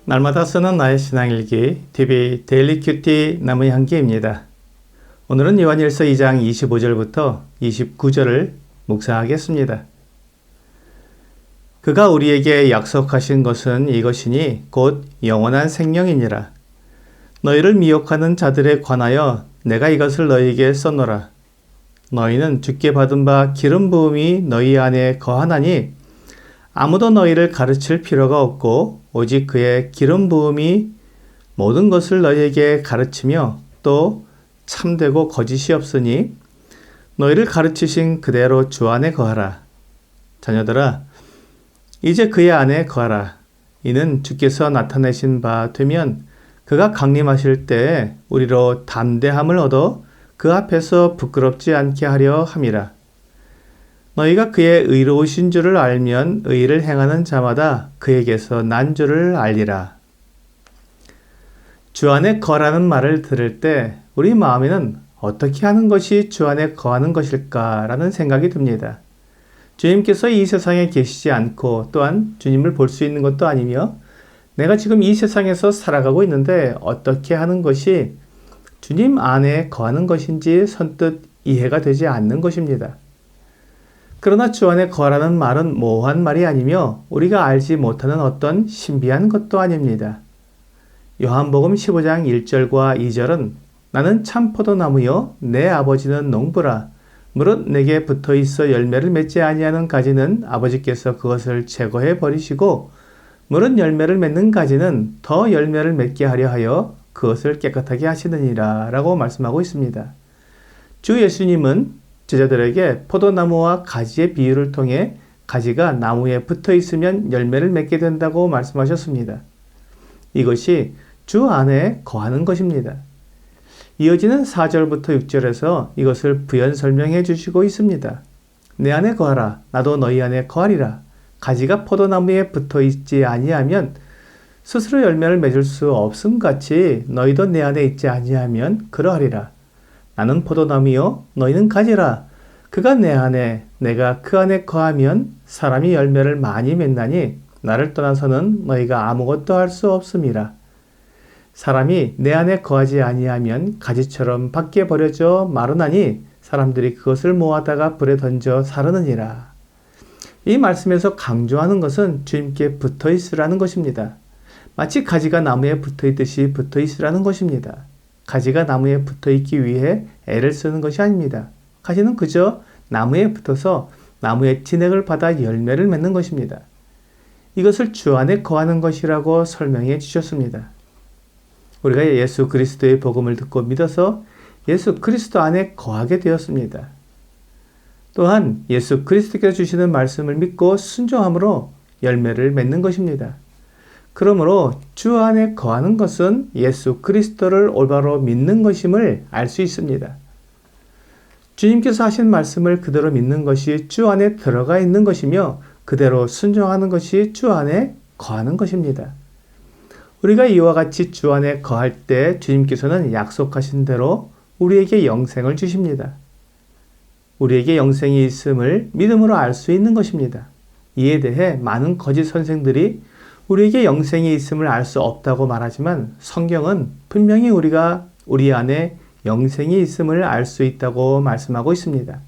날마다 쓰는 나의 신앙일기 TV 데일리 큐티 나무향기입니다. 오늘은 요한일서 2장 25절부터 29절을 묵상하겠습니다. 그가 우리에게 약속하신 것은 이것이니 곧 영원한 생명이니라. 너희를 미혹하는 자들에 관하여 내가 이것을 너희에게 써노라. 너희는 주께 받은 바 기름 부음이 너희 안에 거하나니 아무도 너희를 가르칠 필요가 없고 오직 그의 기름 부음이 모든 것을 너희에게 가르치며 또 참되고 거짓이 없으니 너희를 가르치신 그대로 주 안에 거하라. 자녀들아, 이제 그의 안에 거하라. 이는 주께서 나타내신 바 되면 그가 강림하실 때에 우리로 담대함을 얻어 그 앞에서 부끄럽지 않게 하려 함이라. 너희가 그의 의로우신 줄을 알면 의를 행하는 자마다 그에게서 난 줄을 알리라. 주 안에 거라는 말을 들을 때 우리 마음에는 어떻게 하는 것이 주 안에 거하는 것일까라는 생각이 듭니다. 주님께서 이 세상에 계시지 않고 또한 주님을 볼 수 있는 것도 아니며 내가 지금 이 세상에서 살아가고 있는데 어떻게 하는 것이 주님 안에 거하는 것인지 선뜻 이해가 되지 않는 것입니다. 그러나 주 안에 거하라는 말은 모호한 말이 아니며 우리가 알지 못하는 어떤 신비한 것도 아닙니다. 요한복음 15장 1절과 2절은 나는 참 포도나무여 내 아버지는 농부라. 무릇 내게 붙어있어 열매를 맺지 아니하는 가지는 아버지께서 그것을 제거해 버리시고 무릇 열매를 맺는 가지는 더 열매를 맺게 하려 하여 그것을 깨끗하게 하시느니라 라고 말씀하고 있습니다. 주 예수님은 제자들에게 포도나무와 가지의 비유를 통해 가지가 나무에 붙어 있으면 열매를 맺게 된다고 말씀하셨습니다. 이것이 주 안에 거하는 것입니다. 이어지는 4절부터 6절에서 이것을 부연 설명해 주시고 있습니다. 내 안에 거하라. 나도 너희 안에 거하리라. 가지가 포도나무에 붙어 있지 아니하면 스스로 열매를 맺을 수 없음 같이 너희도 내 안에 있지 아니하면 그러하리라. 나는 포도나무요 너희는 가지라. 그가 내 안에 내가 그 안에 거하면 사람이 열매를 많이 맺나니 나를 떠나서는 너희가 아무것도 할 수 없음이라. 사람이 내 안에 거하지 아니하면 가지처럼 밖에 버려져 마르나니 사람들이 그것을 모아다가 불에 던져 사르느니라. 이 말씀에서 강조하는 것은 주님께 붙어 있으라는 것입니다. 마치 가지가 나무에 붙어 있듯이 붙어 있으라는 것입니다. 가지가 나무에 붙어 있기 위해 애를 쓰는 것이 아닙니다. 가지는 그저 나무에 붙어서 나무의 진액을 받아 열매를 맺는 것입니다. 이것을 주 안에 거하는 것이라고 설명해 주셨습니다. 우리가 예수 그리스도의 복음을 듣고 믿어서 예수 그리스도 안에 거하게 되었습니다. 또한 예수 그리스도께서 주시는 말씀을 믿고 순종함으로 열매를 맺는 것입니다. 그러므로 주 안에 거하는 것은 예수 그리스도를 올바로 믿는 것임을 알 수 있습니다. 주님께서 하신 말씀을 그대로 믿는 것이 주 안에 들어가 있는 것이며 그대로 순종하는 것이 주 안에 거하는 것입니다. 우리가 이와 같이 주 안에 거할 때 주님께서는 약속하신 대로 우리에게 영생을 주십니다. 우리에게 영생이 있음을 믿음으로 알 수 있는 것입니다. 이에 대해 많은 거짓 선생들이 우리에게 영생이 있음을 알 수 없다고 말하지만 성경은 분명히 우리가 우리 안에 영생이 있음을 알 수 있다고 말씀하고 있습니다.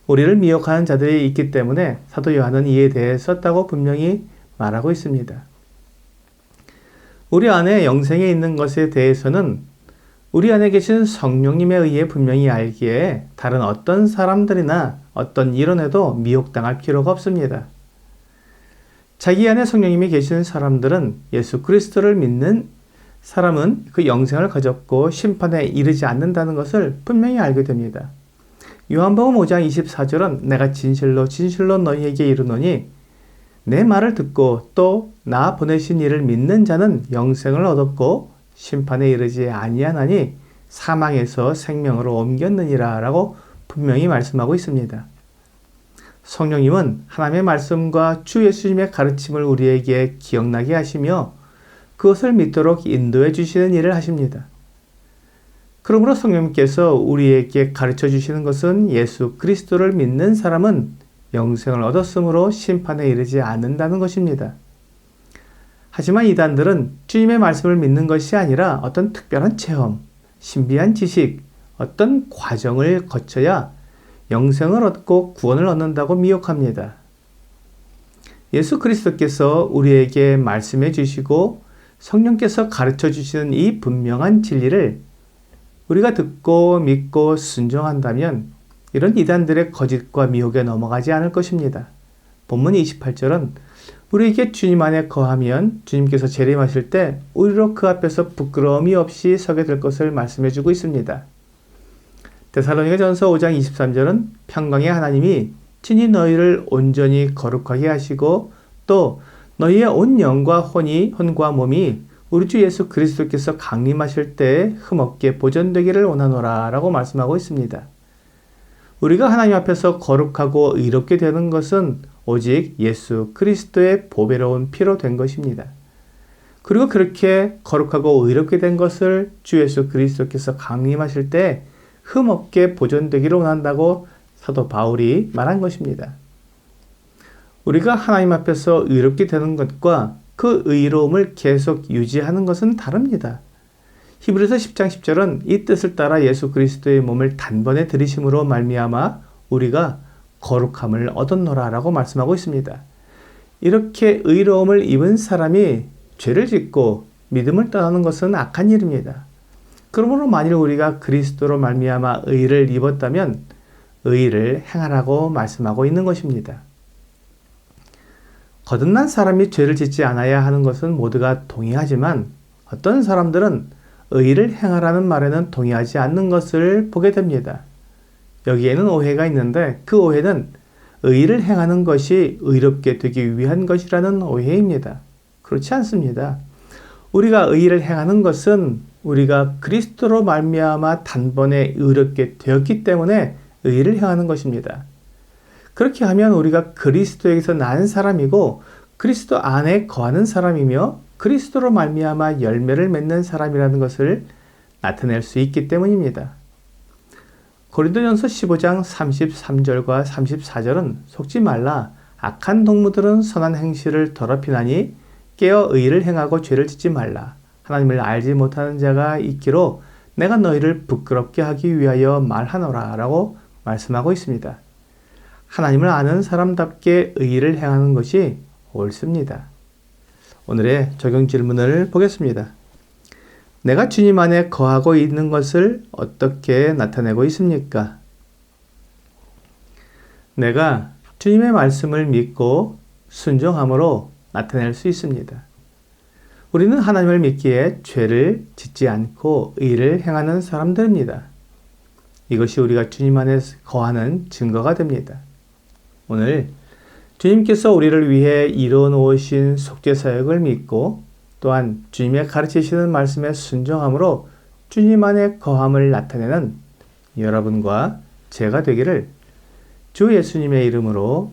우리를 미혹하는 자들이 있기 때문에 사도 요한은 이에 대해 썼다고 분명히 말하고 있습니다. 우리 안에 영생이 있는 것에 대해서는 우리 안에 계신 성령님에 의해 분명히 알기에 다른 어떤 사람들이나 어떤 이론에도 미혹당할 필요가 없습니다. 자기 안에 성령님이 계시는 사람들은 예수 그리스도를 믿는 사람은 그 영생을 가졌고 심판에 이르지 않는다는 것을 분명히 알게 됩니다. 요한복음 5장 24절은 내가 진실로 진실로 너희에게 이르노니 내 말을 듣고 또 나 보내신 이를 믿는 자는 영생을 얻었고 심판에 이르지 아니하나니 사망에서 생명으로 옮겼느니라 라고 분명히 말씀하고 있습니다. 성령님은 하나님의 말씀과 주 예수님의 가르침을 우리에게 기억나게 하시며 그것을 믿도록 인도해 주시는 일을 하십니다. 그러므로 성령님께서 우리에게 가르쳐 주시는 것은 예수 그리스도를 믿는 사람은 영생을 얻었으므로 심판에 이르지 않는다는 것입니다. 하지만 이단들은 주님의 말씀을 믿는 것이 아니라 어떤 특별한 체험, 신비한 지식, 어떤 과정을 거쳐야 영생을 얻고 구원을 얻는다고 미혹합니다. 예수 그리스도께서 우리에게 말씀해 주시고 성령께서 가르쳐 주시는 이 분명한 진리를 우리가 듣고 믿고 순종한다면 이런 이단들의 거짓과 미혹에 넘어가지 않을 것입니다. 본문 28절은 우리에게 주님 안에 거하면 주님께서 재림하실 때 우리로 그 앞에서 부끄러움이 없이 서게 될 것을 말씀해 주고 있습니다. 데살로니가전서 5장 23절은 평강의 하나님이 친히 너희를 온전히 거룩하게 하시고 또 너희의 온 영과 혼과 몸이 우리 주 예수 그리스도께서 강림하실 때 흠없게 보존되기를 원하노라 라고 말씀하고 있습니다. 우리가 하나님 앞에서 거룩하고 의롭게 되는 것은 오직 예수 그리스도의 보배로운 피로 된 것입니다. 그리고 그렇게 거룩하고 의롭게 된 것을 주 예수 그리스도께서 강림하실 때 흠없게 보존되기를 원한다고 사도 바울이 말한 것입니다. 우리가 하나님 앞에서 의롭게 되는 것과 그 의로움을 계속 유지하는 것은 다릅니다. 히브리서 10장 10절은 이 뜻을 따라 예수 그리스도의 몸을 단번에 들이심으로 말미암아 우리가 거룩함을 얻었노라 라고 말씀하고 있습니다. 이렇게 의로움을 입은 사람이 죄를 짓고 믿음을 떠나는 것은 악한 일입니다. 그러므로 만일 우리가 그리스도로 말미암아 의를 입었다면 의를 행하라고 말씀하고 있는 것입니다. 거듭난 사람이 죄를 짓지 않아야 하는 것은 모두가 동의하지만 어떤 사람들은 의를 행하라는 말에는 동의하지 않는 것을 보게 됩니다. 여기에는 오해가 있는데 그 오해는 의를 행하는 것이 의롭게 되기 위한 것이라는 오해입니다. 그렇지 않습니다. 우리가 의를 행하는 것은 우리가 그리스도로 말미암아 단번에 의롭게 되었기 때문에 의를 행하는 것입니다. 그렇게 하면 우리가 그리스도에게서 난 사람이고 그리스도 안에 거하는 사람이며 그리스도로 말미암아 열매를 맺는 사람이라는 것을 나타낼 수 있기 때문입니다. 고린도전서 15장 33절과 34절은 속지 말라 악한 동무들은 선한 행실을 더럽히나니 깨어 의를 행하고 죄를 짓지 말라. 하나님을 알지 못하는 자가 있기로 내가 너희를 부끄럽게 하기 위하여 말하노라 라고 말씀하고 있습니다. 하나님을 아는 사람답게 의를 행하는 것이 옳습니다. 오늘의 적용 질문을 보겠습니다. 내가 주님 안에 거하고 있는 것을 어떻게 나타내고 있습니까? 내가 주님의 말씀을 믿고 순종함으로 나타낼 수 있습니다. 우리는 하나님을 믿기에 죄를 짓지 않고 의를 행하는 사람들입니다. 이것이 우리가 주님 안에 거하는 증거가 됩니다. 오늘 주님께서 우리를 위해 이루어 놓으신 속죄 사역을 믿고 또한 주님의 가르치시는 말씀에 순종함으로 주님 안에 거함을 나타내는 여러분과 제가 되기를 주 예수님의 이름으로